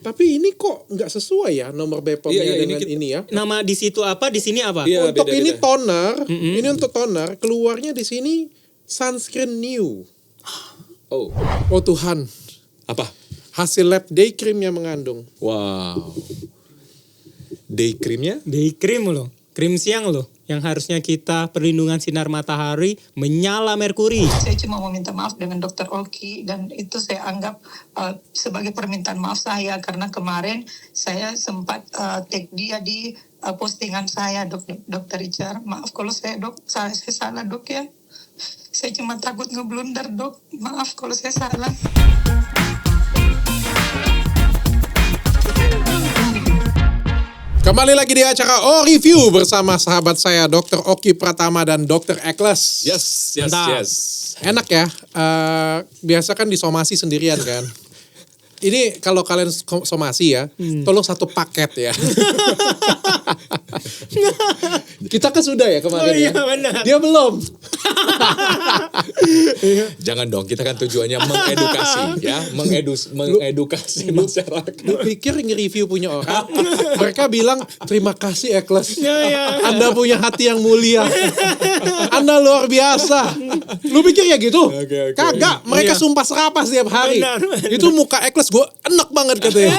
Tapi ini kok nggak sesuai ya nomor BPOM-nya dengan ini ya. Nama di situ apa, di sini apa? Iya, Untuk beda-beda. ini toner, ini untuk toner, keluarnya di sini sunscreen new. Oh, Oh Tuhan, apa? hasil lab day cream yang mengandung. Wow. Day creamnya? Day cream loh, krim siang loh. Yang harusnya kita perlindungan sinar matahari menyala merkuri. Saya cuma mau minta maaf dengan Dr. Oki dan itu saya anggap sebagai permintaan maaf saya karena kemarin saya sempat tag dia di postingan saya Dr. Richard. Maaf kalau saya salah dok ya. Saya cuma takut ngeblunder dok. Maaf kalau saya salah. Kembali lagi di acara O-Review bersama sahabat saya Dr. Oki Pratama dan Dr. Ekles. Yes. Mantap. Enak ya, biasa kan disomasi sendirian kan. Ini kalau kalian somasi ya, tolong satu paket ya. Kita kan sudah ya kemarin Oh iya, ya. benar. Dia belum. Jangan dong, kita kan tujuannya mengedukasi ya, mengedukasi masyarakat. Lu pikir nge-review punya orang, mereka bilang terima kasih Ekles. Ya. Anda punya hati yang mulia. Anda luar biasa. Lu pikir ya gitu? Oke. Kagak, mereka Iya. sumpah serapah setiap hari. Benar. Itu muka Ekles gue enak banget katanya.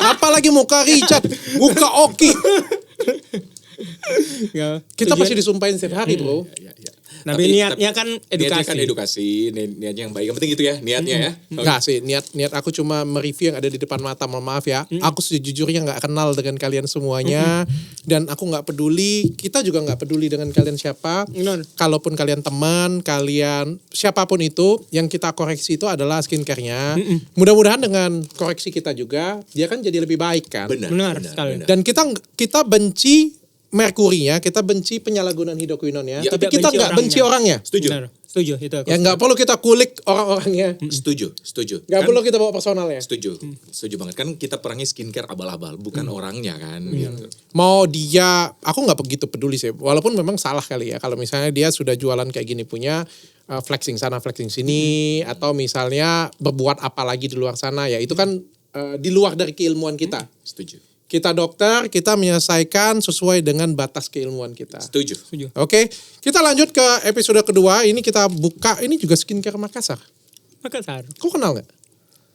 Apalagi muka Richard, muka Oki. Ya, Kita tujuan- pasti disumpahin setiap hari bro. Tapi niatnya kan Niatnya edukasi. kan edukasi, niatnya yang baik. Yang penting itu ya, niatnya ya. Enggak sih, niat aku cuma mereview yang ada di depan mata. Mohon maaf ya, aku sejujurnya nggak kenal dengan kalian semuanya, dan aku nggak peduli. Kita juga nggak peduli dengan kalian siapa. Benar. Kalaupun kalian teman, kalian siapapun itu, yang kita koreksi itu adalah skincare-nya. Mudah-mudahan dengan koreksi kita juga, dia kan jadi lebih baik kan. Benar sekali. Dan kita benci merkurinya, kita benci penyalahgunaan hidroquinonnya, Ya, tapi tidak kita benci nggak benci orangnya. Setuju. Benar. Setuju itu aku. Ya nggak perlu kita kulik orang-orangnya. Setuju. Nggak Kan- perlu kita bawa personalnya. Setuju banget. Kan kita perangnya skincare abal-abal, bukan orangnya kan. Gitu. Mau dia, aku nggak begitu peduli sih. Walaupun memang salah kali ya. Kalau misalnya dia sudah jualan kayak gini punya flexing sana, flexing sini, atau misalnya berbuat apa lagi di luar sana ya itu kan di luar dari keilmuan kita. Setuju. Kita dokter, kita menyelesaikan sesuai dengan batas keilmuan kita. Setuju. Oke, kita lanjut ke episode kedua. Ini kita buka, ini juga skincare Makassar. Makassar. Kau kenal nggak?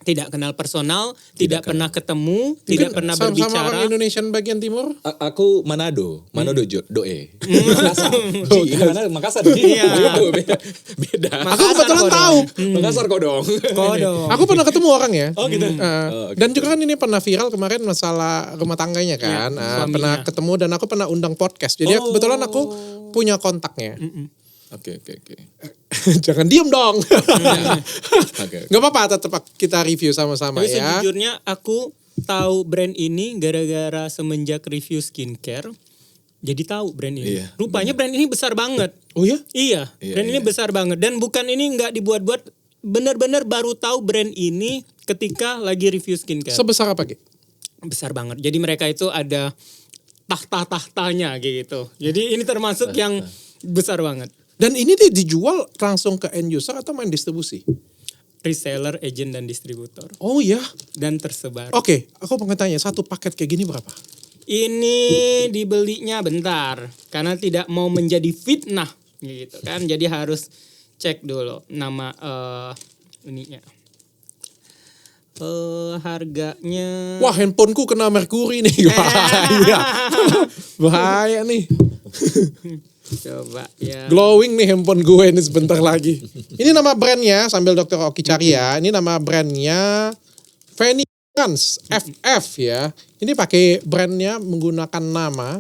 Tidak kenal personal, tidak pernah ketemu, tidak pernah sama berbicara. orang Indonesian bagian timur. Aku Manado Doe. Makassar. Makassar. Iya. Beda. Aku kebetulan kok tahu. Makassar kok dong. Kodong. Aku pernah ketemu orang ya. Oh gitu. Uh, Dan juga kan ini pernah viral kemarin masalah rumah tangganya kan. suaminya. Pernah ketemu dan aku pernah undang podcast. Jadi kebetulan aku punya kontaknya. Oke. Jangan diem dong. Oke. Gak apa-apa, tetap kita review sama-sama Tapi ya. sejujurnya aku tahu brand ini gara-gara semenjak review skincare. Jadi tahu brand ini. Iya, Rupanya brand ini besar banget. Oh ya? Iya, brand ini besar banget. Dan bukan ini nggak dibuat-buat. Benar-benar baru tahu brand ini ketika lagi review skincare. Sebesar apa Ki? Besar banget. Jadi mereka itu ada tahta-tahtanya gitu. Jadi ini termasuk yang besar banget. Dan ini dia dijual langsung ke end user atau main distribusi? Reseller, agent, dan distributor. Oh ya? Dan tersebar. Oke, aku pengen tanya, satu paket kayak gini berapa? Ini dibelinya bentar. Karena tidak mau menjadi fitnah. Gitu kan. Jadi harus cek dulu nama ininya. Harganya. Wah, handphoneku kena merkuri nih. Bahaya. Bahaya nih. Coba ya. Glowing nih handphone gue ini sebentar lagi. Ini nama brandnya, sambil Dr. Oki cari ya. Ini nama brandnya Venus FF ya. Ini pakai brandnya menggunakan nama.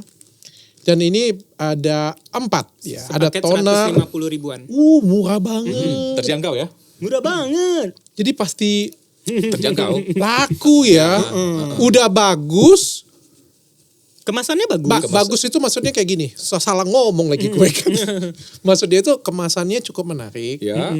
Dan ini ada 4 ya. Ada Sepaket toner. 150 ribuan. Murah banget. Terjangkau ya? Murah banget. Jadi pasti Terjangkau. laku ya. Udah bagus. Kemasannya bagus. Bagus itu maksudnya kayak gini. Salah ngomong lagi gue kan. Maksud dia itu kemasannya cukup menarik. Ya.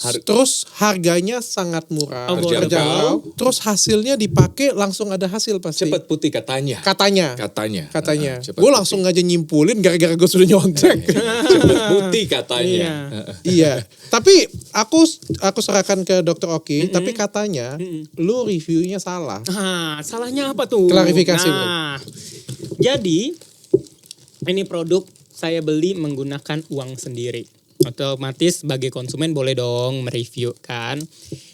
Terus harganya sangat murah, Terjangkau. Terus hasilnya dipakai langsung ada hasil pasti. Cepat putih katanya. Katanya. Cepat Gue langsung aja nyimpulin gara-gara gue sudah nyontek. Cepat putih katanya. Iya. Tapi aku serahkan ke Dr. Oki. Tapi katanya lu reviewnya salah. Nah, salahnya apa tuh? Klarifikasi, Nah, jadi ini produk saya beli menggunakan uang sendiri. Otomatis sebagai konsumen boleh dong mereview kan.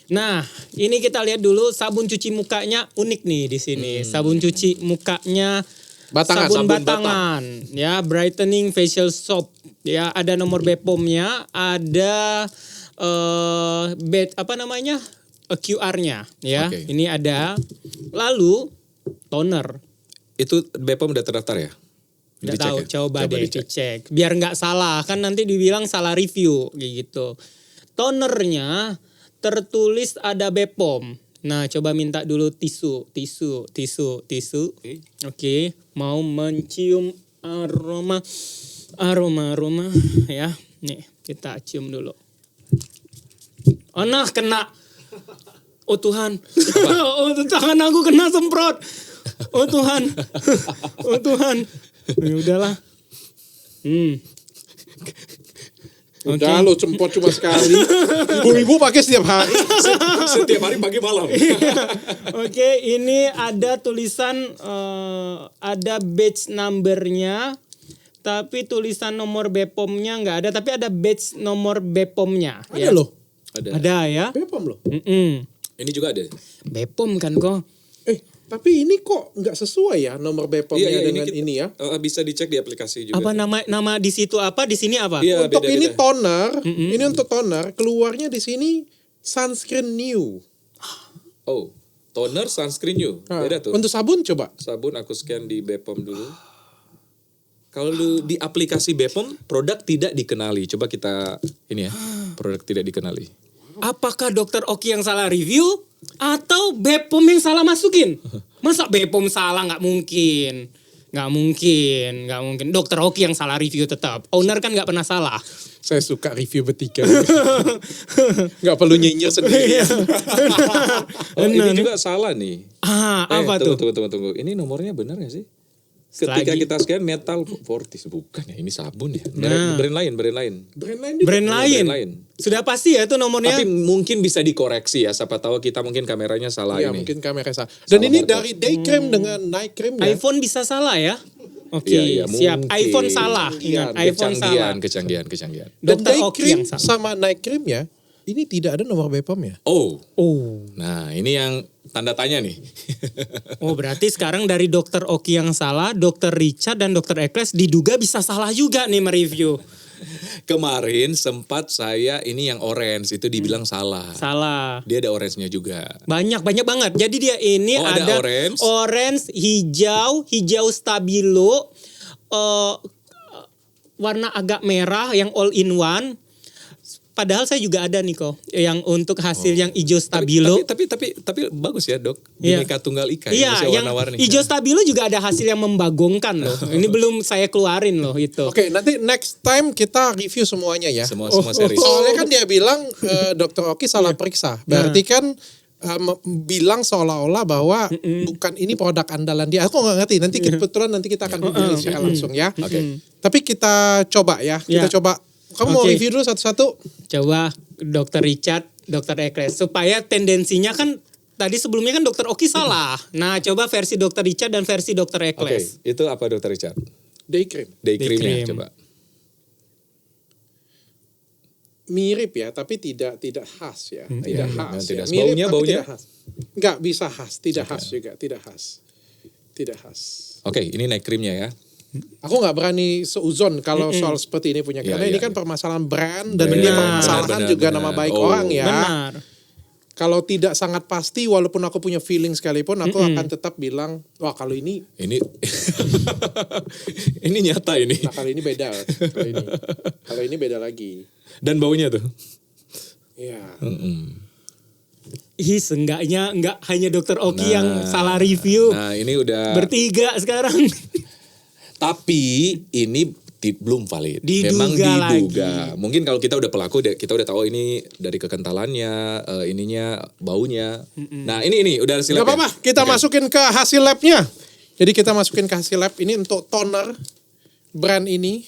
Nah, ini kita lihat dulu sabun cuci mukanya unik nih di sini. Sabun cuci mukanya Batangan, sabun sabun batangan, ya, brightening facial soap, ya, ada nomor BPOM-nya, ada QR-nya, ya. Oke. Ini ada. Lalu toner. Itu BPOM udah terdaftar ya? Nggak Dicek tahu, ya? coba deh dicek. dicek. Biar nggak salah, kan nanti dibilang salah review gitu. Tonernya tertulis ada BPOM. Nah, coba minta dulu tisu. Oke, mau mencium aroma ya. Nih, kita cium dulu. Oh, nah, kena. Oh Tuhan. Oh, tangan aku kena semprot. Oh Tuhan. Oh Tuhan. Ya udahlah. Udah lo cempot cuma sekali. Ibu-ibu pakai setiap hari. Setiap hari pagi malam. Oke, ini ada tulisan ada batch number-nya, tapi tulisan nomor BPOM-nya nggak ada, tapi ada batch nomor BPOM-nya. Ada loh. Ada ya. BPOM loh. Ini juga ada. BPOM kan kok. Tapi ini kok nggak sesuai ya nomor BPOM-nya Iya, dengan kita- ini ya. Bisa dicek di aplikasi juga. Apa nama di situ apa, di sini apa? Iya, Untuk ini beda-beda. toner, ini untuk toner, keluarnya di sini sunscreen new. Oh, toner, sunscreen new. Nah, Beda tuh. untuk sabun coba. Sabun aku scan di BPOM dulu. Kalau di aplikasi BPOM, produk tidak dikenali. Coba kita ini ya, produk tidak dikenali. Apakah Dokter Oki yang salah review atau BPOM yang salah masukin? Masa BPOM salah? Nggak mungkin. Dokter Oki yang salah review tetap. Owner kan nggak pernah salah. Saya suka review bertiga. Nggak perlu nyinyir sendiri. Oh, ini juga salah nih. Apa tuh? Tunggu. Ini nomornya benar nggak sih? Ketika Selagi- kita scan metal Fortis, bukan ya, ini sabun ya. Nah. Brand lain. Brand lain juga. Brand lain. lain. Sudah pasti ya itu nomornya. Tapi mungkin bisa dikoreksi ya, siapa tahu kita mungkin kameranya salah Iya, ini. mungkin kamera salah. Dan Salah ini market. dari day cream dengan night cream ya. iPhone bisa salah ya? Oke, Iya, siap. mungkin. iPhone salah. Ingat, iPhone salah. Kecanggihan. Dan Dr. day Oki cream yang salah. sama night cream ya, ini tidak ada nomor BPOM ya. Oh, Oh. nah ini yang tanda tanya nih. Oh, berarti sekarang dari Dokter Oki yang salah, Dokter Richard dan Dokter Ekles diduga bisa salah juga nih mereview. Kemarin sempat saya ini yang orange itu dibilang salah. Salah. Dia ada orange-nya juga. Banyak banget. Jadi dia ini Oh, ada ada orange. hijau stabilo, warna agak merah yang all in one. Padahal saya juga ada nih kok yang untuk hasil yang hijau stabilo. Tapi bagus ya, Dok. Iya. Bineka Tunggal Ika Iya, bisa yang warna-warni. hijau stabilo juga ada hasil yang membagongkan loh. Ini belum saya keluarin loh itu. Oke, nanti next time kita review semuanya ya. Semua series. Soalnya kan dia bilang Dr. Oki salah periksa. Berarti kan bilang seolah-olah bahwa bukan ini produk andalan dia. Aku nggak ngerti. Nanti kebetulan kita akan review secara langsung ya. Oke. Tapi kita coba ya. Kita Ya. coba. Kamu mau Oke. review dulu satu-satu? Coba Dokter Richard, Dokter Ekles supaya tendensinya kan tadi sebelumnya kan Dokter Oki salah. Nah, coba versi Dokter Richard dan versi Dokter Oke, Ekles. itu apa Dr. Richard? Day cream. Day Day cream-nya cream. coba. Mirip ya, tapi tidak khas ya. Tidak Iya, khas. tidak. Ya. Mirip, Baunya, tapi baunya? tidak khas. Nggak bisa khas, tidak khas juga, tidak khas. Tidak khas. Oke, ini night cream-nya ya. Aku nggak berani seuzon kalau soal seperti ini punya. Karena Iya, ini iya, kan iya. permasalahan brand dan Benar, ini permasalahan benar, juga benar. nama baik Oh. orang ya. Benar. Kalau tidak sangat pasti, walaupun aku punya feeling sekalipun, aku akan tetap bilang, wah kalau ini, Ini ini nyata ini. nah kalau ini beda. Kalau ini beda lagi. Dan baunya tuh. Ya. Ih, seenggaknya enggak hanya Dokter Oki yang salah review. Nah, ini udah Bertiga sekarang. tapi ini belum valid. Diduga Memang diduga. lagi. Mungkin kalau kita udah pelaku, kita udah tahu ini dari kekentalannya, ininya, baunya. Nah ini udah hasil Gak lab ya? apa-apa, kita Oke. masukin ke hasil labnya. Jadi kita masukin ke hasil lab ini untuk toner brand ini.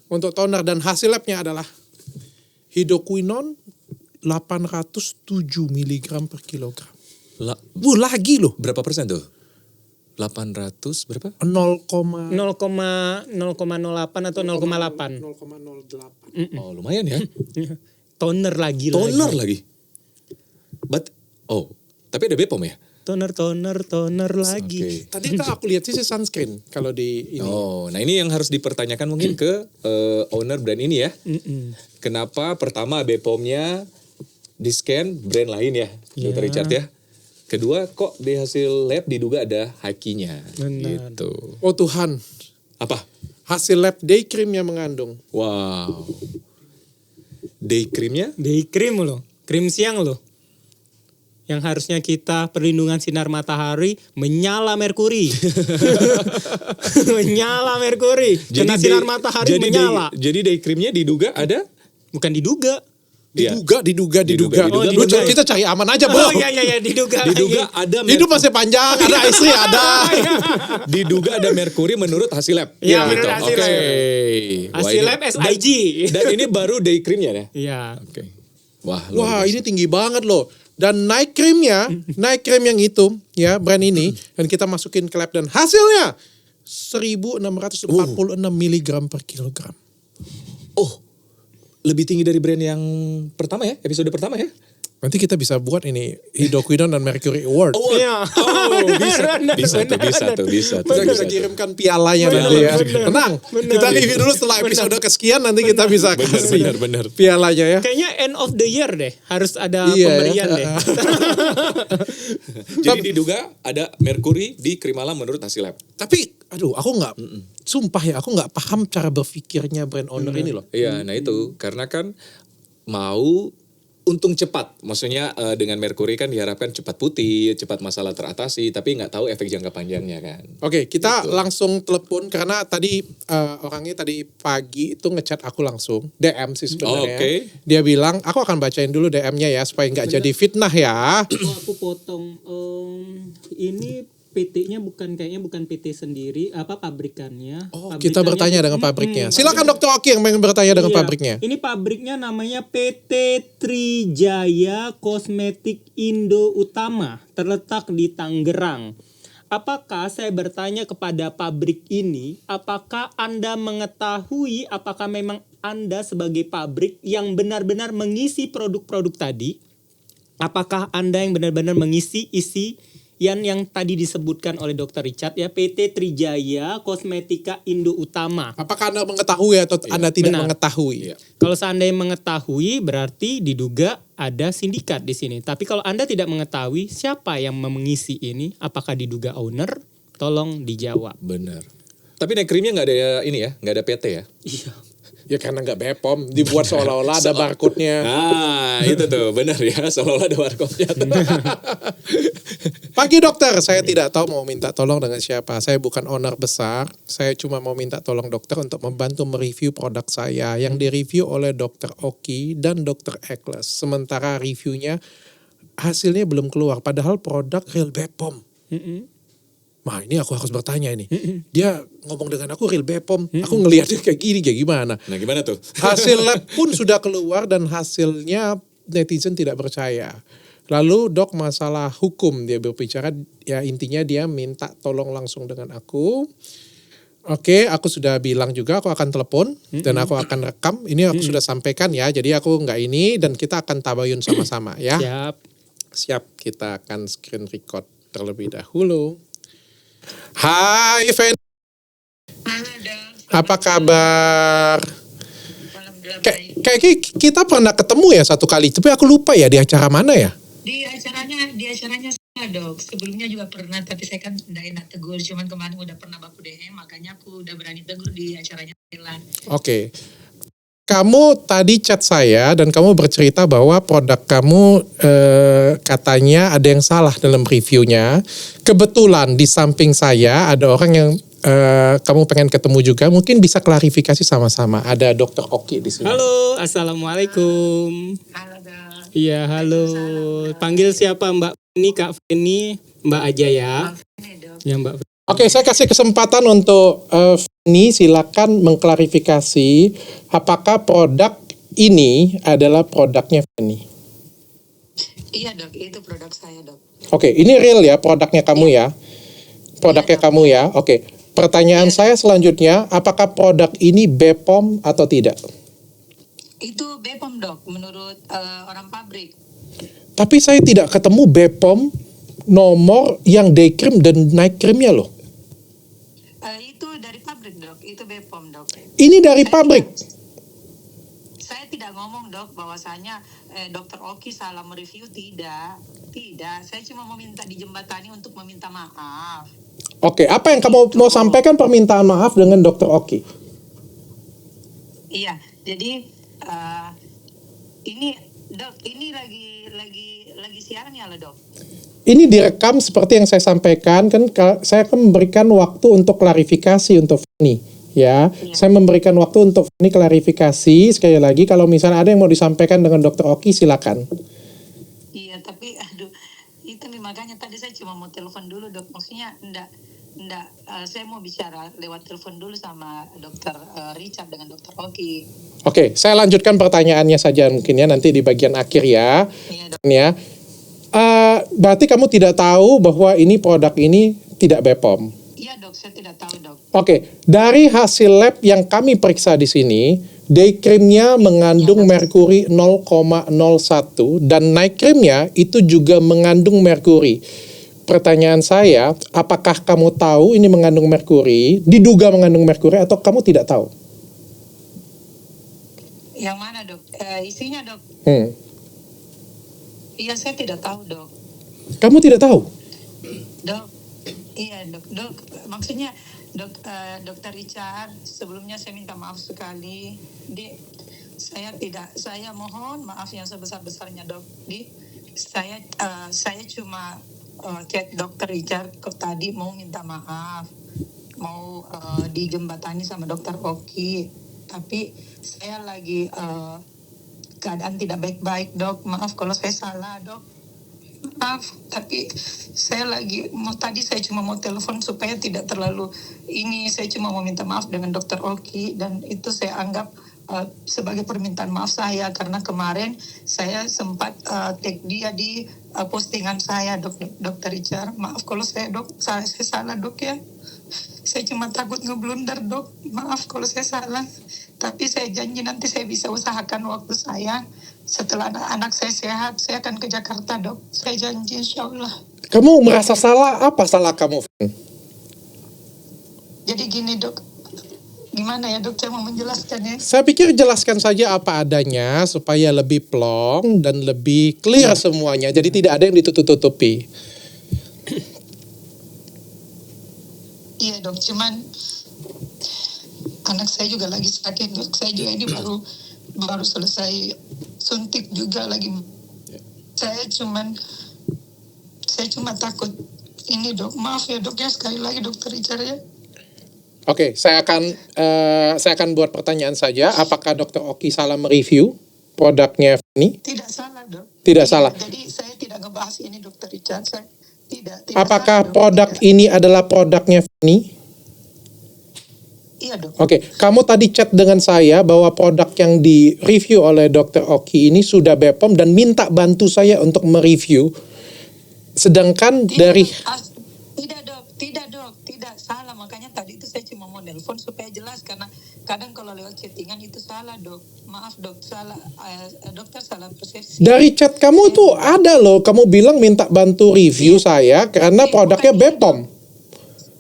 Untuk toner dan hasil labnya adalah hydroquinone 807 mg per kilogram. Lagi loh. Berapa persen tuh? 800 berapa? 0,08. 0,08 atau 0,8. 0,08. Oh lumayan ya. Toner lagi. Toner lagi. Tapi ada BPOM ya? Toner lagi. Oke. Tadi kan aku lihat sih sunscreen kalau di ini. Oh, nah ini yang harus dipertanyakan mungkin ke owner brand ini ya. Kenapa pertama BPOM-nya di scan brand lain ya, Dr. Richard ya. Kedua, kok di hasil lab diduga ada haki-nya. Benar. Gitu. Oh Tuhan, Apa? hasil lab day cream yang mengandung. Wow. Day cream-nya? Day cream loh, krim siang loh. Yang harusnya kita perlindungan sinar matahari menyala merkuri. Menyala merkuri. Kena sinar matahari menyala. Jadi day cream-nya diduga ada? Bukan diduga. Iya. Diduga. Oh, Lu diduga. kita cari aman aja, Bro. Oh iya diduga. Diduga ada Hidup masih panjang, ada istri ada. diduga ada merkuri menurut hasil lab. Iya, Gitu. menurut hasil Oke. lab. Wah, Hasil ini- lab SIG. Dan ini baru day cream-nya ya? Iya. Oke. Wah, luar Wah, biasa. ini tinggi banget loh. Dan night creamnya, night cream yang itu, ya brand ini, dan kita masukin ke lab dan hasilnya 1646 mg per kilogram. Oh, lebih tinggi dari brand yang pertama ya, episode pertama ya? Nanti kita bisa buat ini hydroquinone dan mercury award. Iya. Bisa tuh. Kita bisa kirimkan pialanya nanti ya. Tenang, kita review dulu setelah episode kesekian nanti kita bisa kasih bener. pialanya ya. Kayaknya end of the year deh. Harus ada Iya, pemberian ya. deh. Jadi diduga ada merkuri di Krimala menurut hasil lab. Tapi aduh aku nggak, sumpah ya aku nggak paham cara berpikirnya brand owner ini loh. Iya, nah itu karena kan mau untung cepat. Maksudnya dengan merkuri kan diharapkan cepat putih, cepat masalah teratasi, tapi nggak tahu efek jangka panjangnya kan. Oke, kita langsung telepon karena tadi orangnya tadi pagi itu ngechat aku langsung DM sih sebenarnya. Oke. Dia bilang aku akan bacain dulu DM-nya ya supaya nggak jadi fitnah ya. Oh, aku potong. Ini PT-nya kayaknya bukan PT sendiri, apa pabrikannya. Oh, Pabrikannya- kita bertanya dengan pabriknya. Silakan Dokter Oki yang pengen bertanya dengan Iya. pabriknya. Ini pabriknya namanya PT Trijaya Kosmetik Indo Utama, terletak di Tangerang. Apakah saya bertanya kepada pabrik ini, apakah Anda mengetahui apakah memang Anda sebagai pabrik yang benar-benar mengisi produk-produk tadi? Apakah Anda yang benar-benar mengisi isi yang tadi disebutkan oleh Dr. Richard ya, PT Trijaya Kosmetika Indo Utama. Apakah Anda mengetahui atau Anda tidak benar. mengetahui? Iya. Kalau seandainya mengetahui berarti diduga ada sindikat di sini. Tapi kalau Anda tidak mengetahui siapa yang mengisi ini, apakah diduga owner? Tolong dijawab. Benar. Tapi naik krimnya nggak ada ini ya, nggak ada PT ya? Iya. Ya karena nggak BPOM, dibuat seolah-olah ada barcode-nya. Ah, itu tuh benar ya, seolah-olah ada barcode-nya. Pagi dokter, saya tidak tahu mau minta tolong dengan siapa. Saya bukan owner besar, saya cuma mau minta tolong dokter untuk membantu mereview produk saya yang direview oleh Dokter Oki dan Dokter Ekles. Sementara reviewnya hasilnya belum keluar, padahal produk real BPOM. Nah ini aku harus bertanya ini. Dia ngomong dengan aku real BPOM, aku ngelihatnya kayak gini, kayak gimana. Nah gimana tuh? Hasil lab pun sudah keluar dan hasilnya netizen tidak percaya. Lalu dok masalah hukum dia berbicara, ya intinya dia minta tolong langsung dengan aku. Oke, aku sudah bilang juga aku akan telepon dan aku akan rekam. Ini aku sudah sampaikan ya, jadi aku nggak ini dan kita akan tabayun sama-sama ya. Siap. Siap, kita akan screen record terlebih dahulu. Hai Fen, Halo dok, apa kabar? alhamdulillah baik. Kayak kita pernah ketemu ya satu kali, tapi aku lupa ya di acara mana ya? Di acaranya saya dok. Sebelumnya juga pernah, tapi saya kan tidak enak tegur. Cuman kemarin udah pernah baku DM, makanya aku udah berani tegur di acaranya Thailand. Oke. Kamu tadi chat saya dan kamu bercerita bahwa produk kamu katanya ada yang salah dalam reviewnya. Kebetulan di samping saya ada orang yang kamu pengen ketemu juga, mungkin bisa klarifikasi sama-sama. Ada Dokter Oki di sini. Halo, assalamualaikum. Halo dok. Iya, halo. Panggil siapa Mbak Feni, Kak Feni, Mbak aja ya. Ini dok. Ya Mbak. Oke, saya kasih kesempatan untuk Feni, silakan mengklarifikasi apakah produk ini adalah produknya Feni. Iya dok, itu produk saya dok. Oke, ini real ya produknya kamu ya? Produknya Iya, kamu ya? Oke, pertanyaan saya selanjutnya, apakah produk ini BPOM atau tidak? Itu BPOM dok, menurut orang pabrik. Tapi saya tidak ketemu BPOM nomor yang day cream dan night creamnya loh. Itu dari pabrik dok, itu BPOM dok. Ini dari pabrik. Saya tidak ngomong dok bahwasanya Dokter Oki salah mereview, tidak. Saya cuma meminta dijembatani untuk meminta maaf. Oke, apa yang kamu mau sampaikan permintaan maaf dengan Dokter Oki? Iya, jadi ini dok, ini lagi siaran ya lo dok. Ini direkam seperti yang saya sampaikan, kan saya akan memberikan waktu untuk klarifikasi untuk Feni. Ya, saya memberikan waktu untuk Feni klarifikasi. Sekali lagi, kalau misalnya ada yang mau disampaikan dengan Dokter Oki, silakan. Iya, tapi aduh, itu nih makanya tadi saya cuma mau telepon dulu dok. Maksudnya enggak, saya mau bicara lewat telepon dulu sama Dokter Richard dengan Dokter Oki. Oke, saya lanjutkan pertanyaannya saja mungkin ya, nanti di bagian akhir ya. Iya dok. Ya. Berarti kamu tidak tahu bahwa ini produk ini tidak BPOM. Iya dok, saya tidak tahu dok. Oke, dari hasil lab yang kami periksa di sini, day creamnya mengandung merkuri 0,01 dan night creamnya itu juga mengandung merkuri. Pertanyaan saya, apakah kamu tahu ini mengandung merkuri, diduga mengandung merkuri atau kamu tidak tahu? Yang mana dok? Isinya dok? Iya, saya tidak tahu dok. Kamu tidak tahu? Dok, iya dok. Maksudnya Dokter Richard, sebelumnya saya minta maaf sekali. Saya mohon maaf yang sebesar-besarnya dok. Saya cuma chat Dokter Richard tadi mau minta maaf, mau dijembatani sama Dokter Oki. Tapi saya lagi keadaan tidak baik-baik dok. Maaf kalau saya salah dok. Maaf, tapi saya tadi saya cuma mau telepon supaya tidak terlalu ini. Saya cuma mau minta maaf dengan Dokter Oki dan itu saya anggap sebagai permintaan maaf saya karena kemarin saya sempat tag dia di postingan saya Dokter Richard. Maaf kalau saya salah dok ya. Saya cuma takut ngeblunder dok. Maaf kalau saya salah. Tapi saya janji nanti saya bisa usahakan waktu saya. Setelah anak saya sehat, saya akan ke Jakarta dok. Saya janji insya Allah. Kamu merasa salah? Apa salah kamu? Jadi gini dok. Gimana ya dok, saya mau menjelaskannya. Saya pikir jelaskan saja apa adanya supaya lebih plong dan lebih clear semuanya. Jadi tidak ada yang ditutup-tutupi. Iya dok, cuman anak saya juga lagi sakit dok. Saya juga ini baru selesai suntik juga lagi. Saya cuma takut ini dok. Maaf ya dok ya, sekali lagi Dokter Richard ya. Oke, saya akan buat pertanyaan saja. Apakah Dokter Oki salah mereview produknya ini? Tidak salah dok. Tidak salah. Jadi saya tidak ngebahas ini Dokter Richard. Saya tidak Apakah salah, dok. produk Tidak. ini adalah produknya ini? Iya dok. Oke, kamu tadi chat dengan saya bahwa produk yang di-review oleh Dokter Oki ini sudah BPOM dan minta bantu saya untuk mereview. Sedangkan dari... Tidak dok, tidak salah. Makanya tadi itu saya cuma mau nelpon supaya jelas karena kadang kalau lewat chattingan itu salah dok. Maaf dok, salah. Dokter salah persepsi. Dari chat kamu tuh ada loh, kamu bilang minta bantu review saya karena produknya BPOM.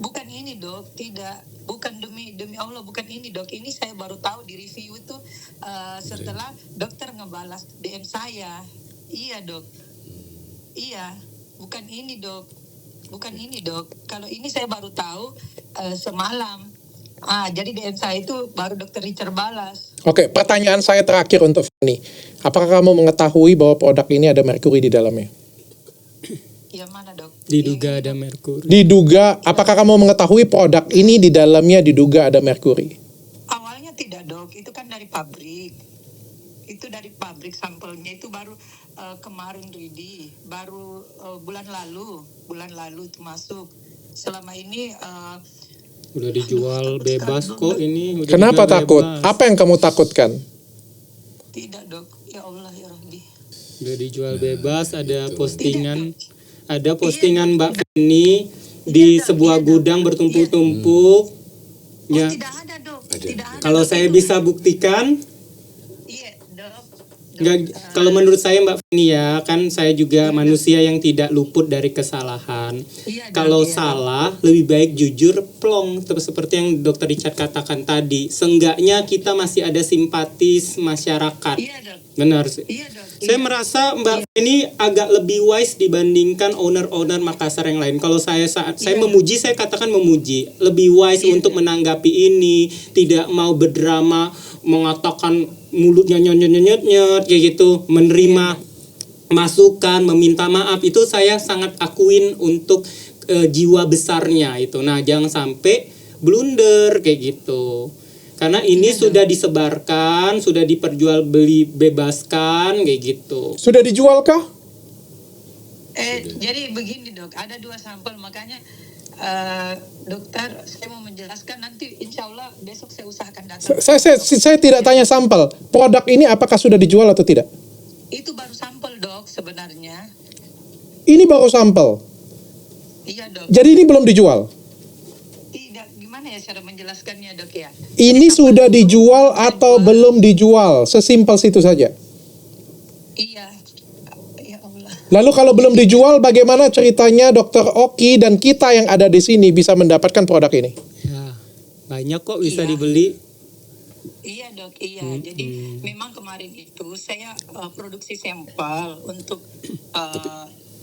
Bukan ini dok, tidak. Bukan demi Allah, bukan ini dok. Ini saya baru tahu di review itu setelah dokter ngebalas DM saya. Iya dok. Iya, bukan ini dok. Bukan ini dok. Kalau ini saya baru tahu semalam. Jadi DM saya itu baru Dokter Richard balas. Oke, pertanyaan saya terakhir untuk Feni. Apakah kamu mengetahui bahwa produk ini ada merkuri di dalamnya? Yang mana dok? Diduga ada merkuri. Diduga, apakah kamu mengetahui produk ini di dalamnya diduga ada merkuri? Awalnya tidak dok, itu kan dari pabrik. Itu dari pabrik sampelnya itu baru kemarin ready, baru bulan lalu itu masuk. Selama ini Udah dijual bebas kok ini. Udah Kenapa dijual takut? bebas. Apa yang kamu takutkan? tidak dok, ya Allah ya Rabbi. Udah dijual bebas, ada postingan. Ada postingan Mbak Feni di sebuah gudang bertumpuk-tumpuk. Ya, Tidak ada dok, tidak ada. kalau saya bisa buktikan, Iya dok. nggak, kalau menurut saya Mbak Feni ya, kan saya juga manusia yang tidak luput dari kesalahan. Iya, Dok, Kalau iya. salah, lebih baik jujur, plong. Seperti yang Dokter Richard katakan tadi. Seenggaknya kita masih ada simpatis masyarakat. Iya dok, Benar sih. iya dok. Saya merasa Mbak Feni agak lebih wise dibandingkan owner-owner Makassar yang lain. Kalau saya memuji, saya katakan memuji. Lebih wise untuk menanggapi ini, tidak mau berdrama, mengatakan mulutnya nyet kayak gitu, menerima masukan, meminta maaf. Itu saya sangat akuin untuk jiwa besarnya itu. Nah, jangan sampai blunder kayak gitu. Karena ini sudah disebarkan, sudah bebaskan kayak gitu. Sudah dijualkah? Jadi begini dok, ada 2 sampel, makanya dokter saya mau menjelaskan nanti insya Allah besok saya usahakan datang. Saya tidak tanya sampel. Produk ini apakah sudah dijual atau tidak? Itu baru sampel dok sebenarnya. Ini baru sampel. Iya dok. Jadi ini belum dijual. Tidak, gimana ya cara menjelaskannya dok ya? Ini sudah dijual atau belum dijual? Sesimpel situ saja. Iya. Ya Allah. Lalu kalau belum dijual, bagaimana ceritanya Dr. Oki dan kita yang ada di sini bisa mendapatkan produk ini? Ya, banyak kok bisa Iya. dibeli. Iya dok, iya. Jadi memang kemarin itu saya produksi sampel untuk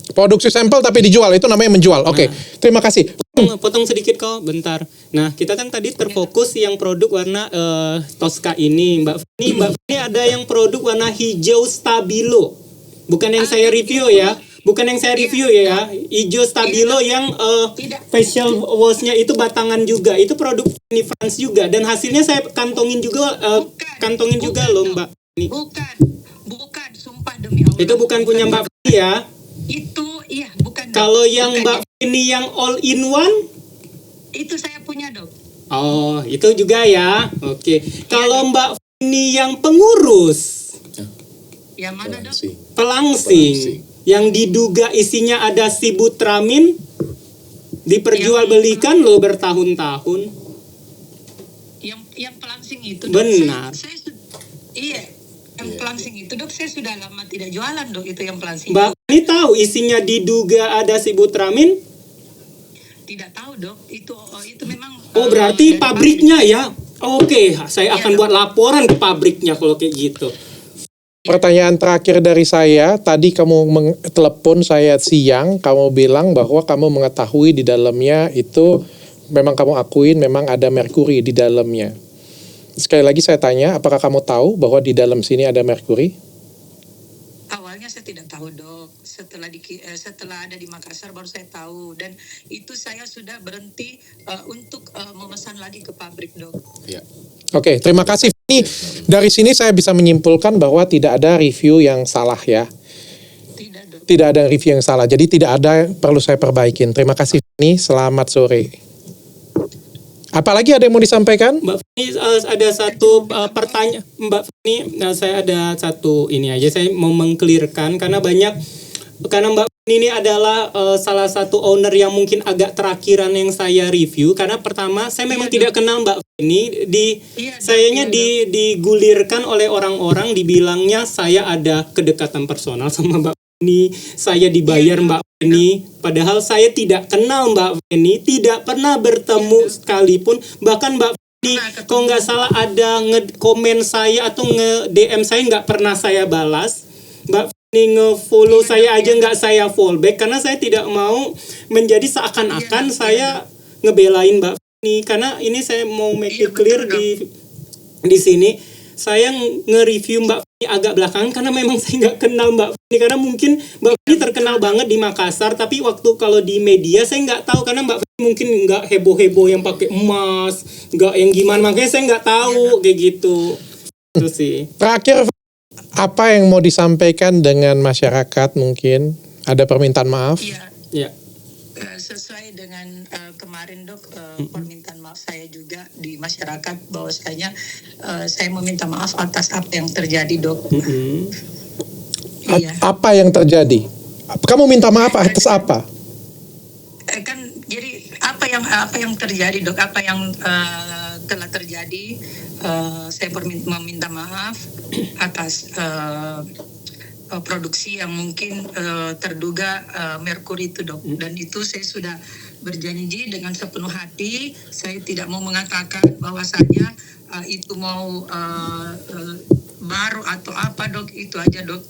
Produksi sampel tapi dijual, itu namanya menjual. Oke, terima kasih. Potong sedikit kok, bentar. Nah, kita kan tadi terfokus yang produk warna Tosca ini, Mbak Feni ada yang produk warna hijau stabilo. Bukan yang saya review ya. Bukan yang saya review ya. Hijau stabilo yang facial wash-nya itu batangan juga. Itu produk ini France juga dan hasilnya saya kantongin juga loh, Mbak Feni. bukan, sumpah demi Allah. Itu bukan punya Mbak Feni ya. Itu iya, bukan. Dok. Kalau yang Bukan, Mbak Feni yang all in one, itu saya punya dok. oh, itu juga ya. Oke. Kalau Mbak Feni yang pengurus, Yang mana dok? pelangsing, yang diduga isinya ada sibutramin, diperjualbelikan loh bertahun-tahun. Yang pelangsing itu. Dok, Benar. Iya. Yang pelangsing itu dok, saya sudah lama tidak jualan dok, itu yang pelangsing. Mbak Feni tahu isinya diduga ada sibutramin? Tidak tahu dok, itu memang. Oh, berarti dari pabriknya ya. Oke, saya akan Iya, buat laporan ke pabriknya kalau kayak gitu. Pertanyaan terakhir dari saya, tadi kamu telepon saya siang, kamu bilang bahwa kamu mengetahui di dalamnya itu memang kamu akuin memang ada merkuri di dalamnya. Sekali lagi saya tanya, apakah kamu tahu bahwa di dalam sini ada merkuri? Awalnya saya tidak tahu dok, setelah ada di Makassar baru saya tahu, dan itu saya sudah berhenti untuk memesan lagi ke pabrik dok. Ya. Oke, terima kasih. Ini dari sini saya bisa menyimpulkan bahwa tidak ada review yang salah ya. Tidak dok. Tidak ada review yang salah, jadi tidak ada yang perlu saya perbaikin. Terima kasih Feni, selamat sore. Apalagi ada yang mau disampaikan? Mbak Feni ada satu pertanyaan, Mbak Feni, saya ada satu ini aja, saya mau mengklirkan karena Mbak Feni ini adalah salah satu owner yang mungkin agak terakhiran yang saya review, karena pertama saya memang tidak kenal Mbak Feni, sayanya digulirkan oleh orang-orang, dibilangnya saya ada kedekatan personal sama Mbak Feni, saya dibayar Mbak Feni, padahal saya tidak kenal Mbak Feni, tidak pernah bertemu sekalipun, bahkan Mbak Feni kalau nggak salah ada nge-komen saya atau nge-DM saya nggak pernah saya balas. Mbak Feni nge-follow saya aja nggak saya follow back karena saya tidak mau menjadi seakan-akan saya ngebelain Mbak Feni, karena ini saya mau make it clear di sini. saya nge-review Mbak Feni agak belakangan karena memang saya nggak kenal Mbak Feni, karena mungkin Mbak Feni terkenal banget di Makassar, tapi waktu kalau di media saya nggak tahu karena Mbak Feni mungkin nggak heboh-heboh yang pakai emas, nggak yang gimana, makanya saya nggak tahu kayak gitu. Itu sih. Terakhir, apa yang mau disampaikan dengan masyarakat mungkin? Ada permintaan maaf? Iya. Ya. Sesuai dengan kemarin dok, permintaan maaf saya juga di masyarakat bahwasanya saya meminta maaf atas apa yang terjadi dok. Iya. Apa yang terjadi? Kamu minta maaf atas apa? Kan jadi apa yang terjadi dok, apa yang telah terjadi, saya meminta maaf atas produksi yang mungkin terduga merkuri itu dok, dan itu saya sudah berjanji dengan sepenuh hati saya tidak mau mengatakan bahwasanya itu mau baru atau apa dok, itu aja dok.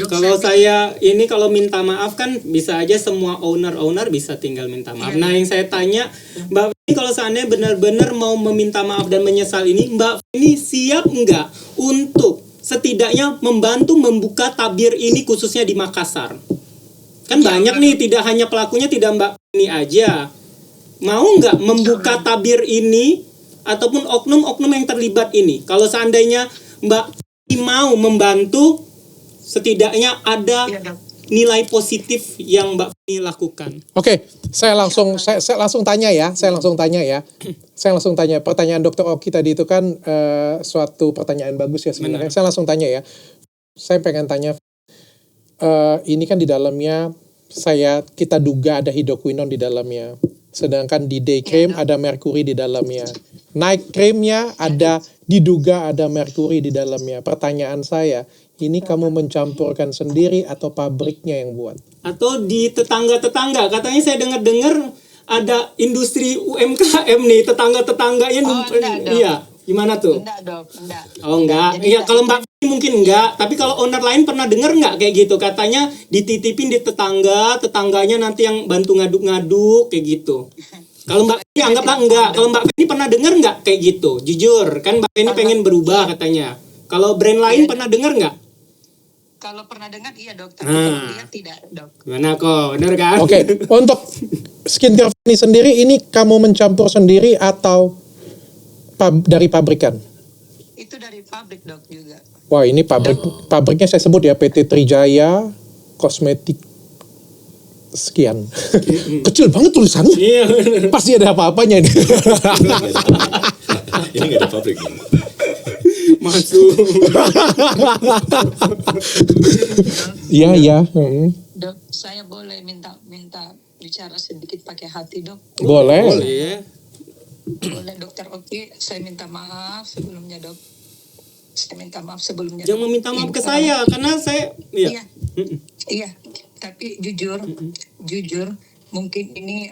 Kalau saya ini kalau minta maaf kan bisa aja semua owner bisa tinggal minta maaf. Nah yang saya tanya Mbak ini kalau seandainya benar-benar mau meminta maaf dan menyesal ini, Mbak ini siap nggak untuk setidaknya membantu membuka tabir ini khususnya di Makassar? Kan banyak nih, tidak hanya pelakunya tidak Mbak ini aja. Mau nggak membuka tabir ini ataupun oknum-oknum yang terlibat ini? Kalau seandainya Mbak ini mau membantu, setidaknya ada nilai positif yang Mbak Feni lakukan. Oke, saya langsung tanya ya. Saya langsung tanya. Pertanyaan Dr. Oki tadi itu kan suatu pertanyaan bagus ya sebenarnya. Saya langsung tanya ya. Saya pengen tanya, ini kan di dalamnya kita duga ada hidroquinon di dalamnya. Sedangkan di day cream ada merkuri di dalamnya. Night creamnya diduga ada merkuri di dalamnya. Pertanyaan saya, ini kamu mencampurkan sendiri atau pabriknya yang buat? Atau di tetangga-tetangga, katanya saya dengar-dengar ada industri UMKM nih, tetangga-tetangganya iya, gimana tuh? Enggak dok, enggak. Oh enggak, iya kalau Mbak Feni mungkin enggak, tapi kalau owner lain pernah dengar enggak kayak gitu? Katanya dititipin di tetangganya nanti yang bantu ngaduk-ngaduk kayak gitu. Kalau Mbak Feni anggaplah enggak, kalau Mbak Feni pernah dengar enggak kayak gitu? Jujur, kan Mbak Feni pengen berubah katanya. Kalau brand lain pernah dengar enggak? Kalau pernah dengar iya dok, tapi kalau lihat tidak dok. Gimana kok, bener kan? Oke, untuk skincare ini sendiri, ini kamu mencampur sendiri atau dari pabrikan? Itu dari pabrik dok juga. Wah, ini pabriknya saya sebut ya, PT Trijaya Kosmetik sekian. Kecil banget tulisannya. Iya. Pasti ada apa-apanya ini. Ini nggak ada pabrik. Masuk. Iya. Dok, saya boleh minta bicara sedikit pakai hati dok? Boleh. Boleh dokter Oki, saya minta maaf sebelumnya dok. Saya minta maaf sebelumnya. Jangan meminta maaf ke saya karena saya Iya. Tapi jujur mungkin ini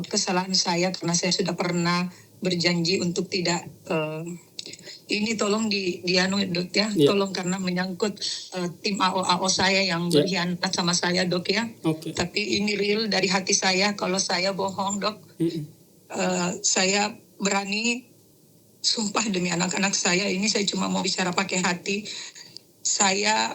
kesalahan saya karena saya sudah pernah berjanji untuk tidak ini tolong dianu dok ya, tolong karena menyangkut tim AO saya yang berkhianat sama saya dok ya. Tapi ini real dari hati saya, kalau saya bohong dok, saya berani sumpah demi anak-anak saya, ini saya cuma mau bicara pakai hati. Saya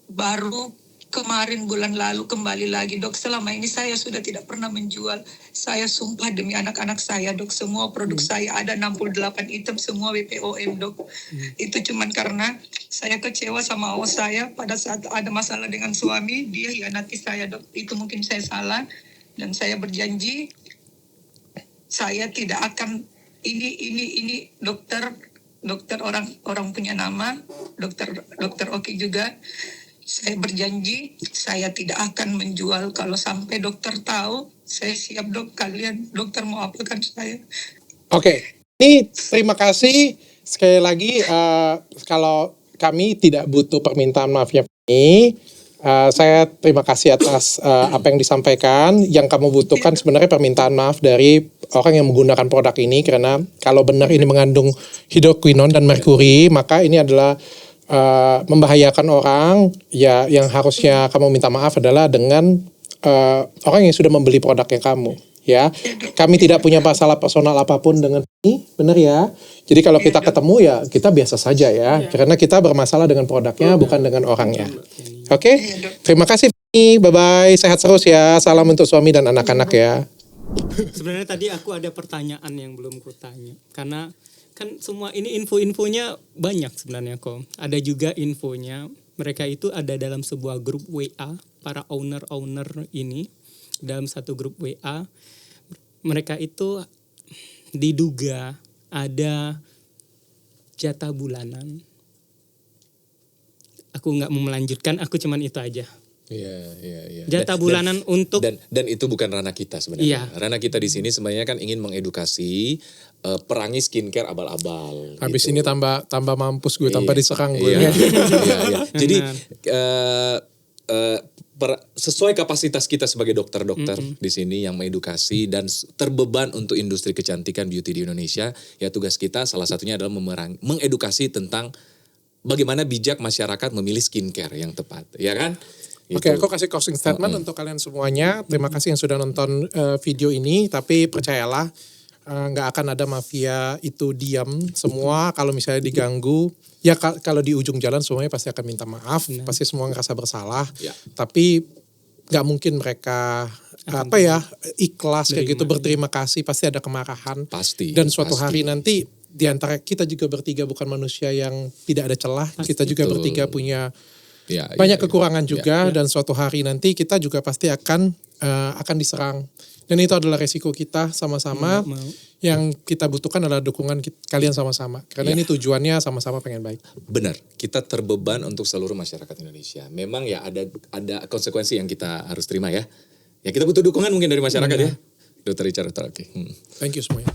baru kemarin bulan lalu kembali lagi dok, selama ini saya sudah tidak pernah menjual. Saya sumpah demi anak-anak saya dok, semua produk saya ada 68 item semua BPOM dok. Itu cuman karena saya kecewa sama awal saya pada saat ada masalah dengan suami, dia hianati saya dok. Itu mungkin saya salah dan saya berjanji saya tidak akan ini dokter orang punya nama, dokter Oki juga. Saya berjanji saya tidak akan menjual. Kalau sampai dokter tahu, saya siap dok. Kalian dokter mau apakan saya? Oke, ini terima kasih sekali lagi. Kalau kami tidak butuh permintaan maafnya ini, saya terima kasih atas apa yang disampaikan. Yang kamu butuhkan sebenarnya permintaan maaf dari orang yang menggunakan produk ini, karena kalau benar ini mengandung hidroquinon dan merkuri, maka ini adalah membahayakan orang. Ya, yang harusnya kamu minta maaf adalah dengan orang yang sudah membeli produknya kamu. ya. Kami tidak punya masalah personal apapun dengan ini, benar ya. Jadi kalau kita ketemu ya kita biasa saja ya, karena kita bermasalah dengan produknya bukan dengan orangnya. Oke, terima kasih Fanny, bye-bye, sehat terus ya. Salam untuk suami dan anak-anak ya. Sebenarnya tadi aku ada pertanyaan yang belum kutanya. Karena kan semua ini info-infonya banyak sebenarnya kok. Ada juga infonya, mereka itu ada dalam sebuah grup WA, para owner-owner ini. Dalam satu grup WA, mereka itu diduga ada jatah bulanan. Aku nggak mau melanjutkan, aku cuman itu aja. Iya. Jatah bulanan untuk dan itu bukan ranah kita sebenarnya. Iya. Ranah kita di sini sebenarnya kan ingin mengedukasi, perangi skincare abal-abal. Habis gitu. ini tambah mampus gue, tanpa diserang gue. Iya. Jadi sesuai kapasitas kita sebagai dokter-dokter di sini yang mengedukasi dan terbeban untuk industri kecantikan beauty di Indonesia, ya tugas kita salah satunya adalah mengedukasi tentang bagaimana bijak masyarakat memilih skincare yang tepat, ya kan? Oke, Gitu. aku kasih closing statement untuk kalian semuanya. Terima kasih yang sudah nonton video ini, tapi percayalah nggak akan ada mafia itu diam semua. Kalau misalnya diganggu, ya kalau di ujung jalan semuanya pasti akan minta maaf, pasti semua ngerasa bersalah. Ya. Tapi nggak mungkin mereka ikhlas kayak gitu, berterima kasih, pasti ada kemarahan. Pasti. Dan suatu pasti. hari nanti di antara kita juga bertiga bukan manusia yang tidak ada celah. Kita juga Betul. bertiga punya Ya, banyak ya, kekurangan juga, dan suatu hari nanti kita juga pasti akan diserang. Dan itu adalah resiko kita sama-sama. Yang kita butuhkan adalah dukungan kalian sama-sama. Karena ini tujuannya sama-sama pengen baik. Benar, kita terbeban untuk seluruh masyarakat Indonesia. Memang ya ada konsekuensi yang kita harus terima ya. Ya kita butuh dukungan mungkin dari masyarakat ya. Dr. Richard, oke. Thank you semuanya.